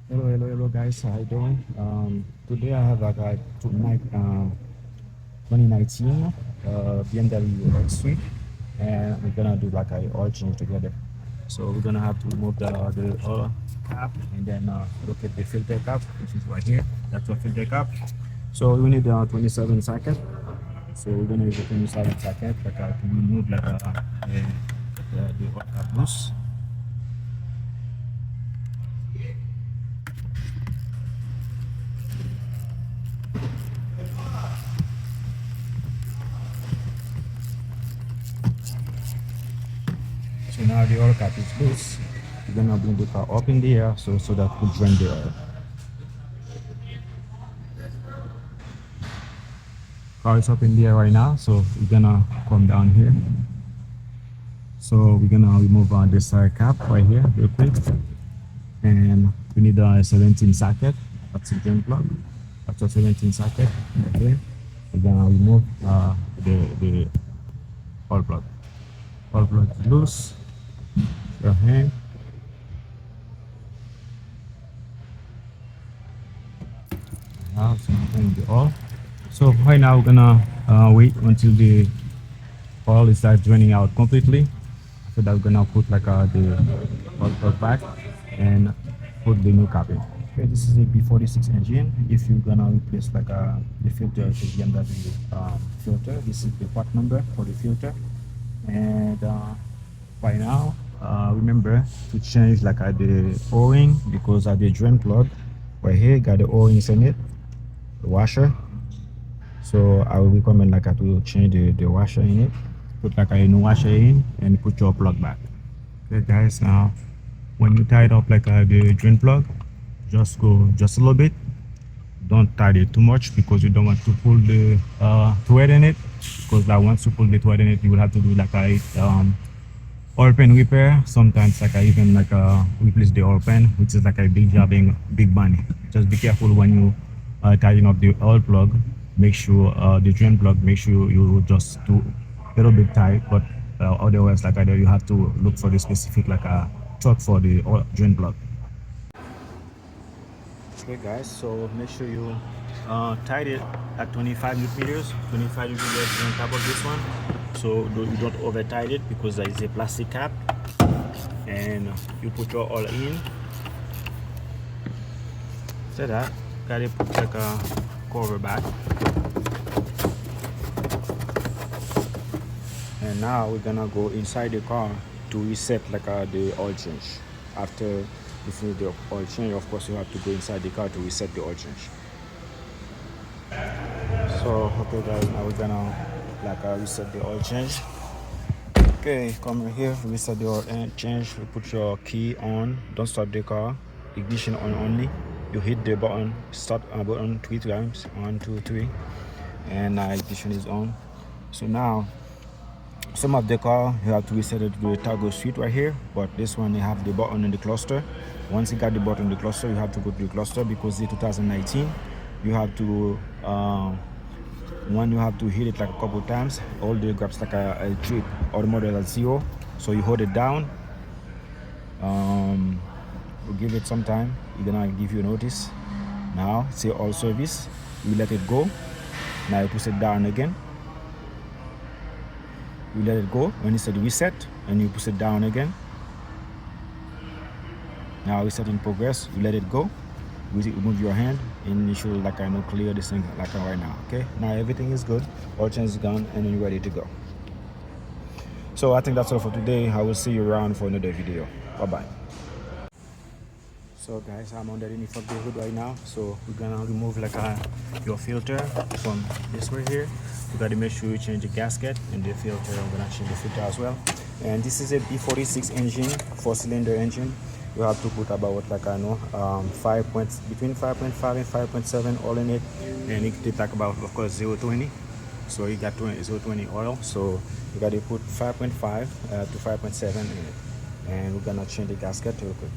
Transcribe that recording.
Hello guys, how you doing? Today I have like a tonight 2019 BMW X3, and we're gonna do like a oil change together. So we're gonna have to remove the oil cap and then look at the filter cap, which is right here. That's a filter cap. So we need 27 socket. So we're gonna use a 27 socket like to remove like the oil cap loose. So now the oil cap is loose. We're gonna bring the car up in the air so that we drain the oil. Car is up in the air right now, so we're gonna come down here. So we're gonna remove this cap right here real quick, and we need a 17 socket. That's a drain plug. That's a 17 socket. Okay. We're gonna remove the oil plug. Oil plug is loose. Your hand. Now, so the oil. So right now we're gonna wait until the oil is start draining out completely. So that we're gonna put like the oil plug back and put the new cap in. Okay, this is a B46 engine. If you're gonna replace like the filter, the BMW filter, this is the part number for the filter. And right now, remember to change like the O-ring, because the drain plug right here got the O-rings in it, the washer. So I will recommend like to change the washer in it, put like a new washer in and put your plug back. Okay guys, now when you tie it up like the drain plug, just go just a little bit. Don't tie it too much because you don't want to pull the thread in it, because like once you pull the thread in it, you will have to do like a oil pan repair. Sometimes like even like replace the oil pan, which is like a big job and big money. Just be careful when you tighten up the oil plug. Make sure the drain plug, make sure you just do a little bit tight, but otherwise like either you have to look for the specific like a torque for the oil drain plug. Okay guys, so make sure you tight it at 25 newton meters. 25 newton meters on top of this one, so you don't over tight it, because there is a plastic cap. And you put your oil in. So that gotta put like a cover back. And now we're gonna go inside the car to reset like the oil change. After you finish the oil change, of course you have to go inside the car to reset the oil change. So okay guys, now we're gonna like reset the oil change. Okay, come right here, reset the oil change. You put your key on, don't start the car, ignition on only. You hit the button, start button 3 times, 1 2 3, and ignition is on. So now some of the car you have to reset it to the toggle switch right here, but this one you have the button in the cluster. Once you got the button in the cluster, you have to go to the cluster, because the 2019 you have to one, you have to hit it like a couple times. All the grabs like a trip or the model at 0, so you hold it down. We'll give it some time. You're gonna give you a notice. Now say all service, you let it go. Now you push it down again. You let it go. When you said reset, and you push it down again. Now reset in progress. You let it go. Move your hand and you should like clear this thing like right now. Okay, now everything is good, all change is gone, and you're ready to go. So I think that's all for today. I will see you around for another video. Bye bye. So guys, I'm underneath of the hood right now, so we're gonna remove like your filter from this right here. You gotta make sure you change the gasket and the filter. I'm gonna change the filter as well. And this is a B46 engine, 4-cylinder engine. You have to put about like I know between 5.5 and 5.7 oil in it, and it takes like about, of course, 0.20. So you got 0.20 oil, so you got to put 5.5 to 5.7 in it. And we're gonna change the gasket real quick.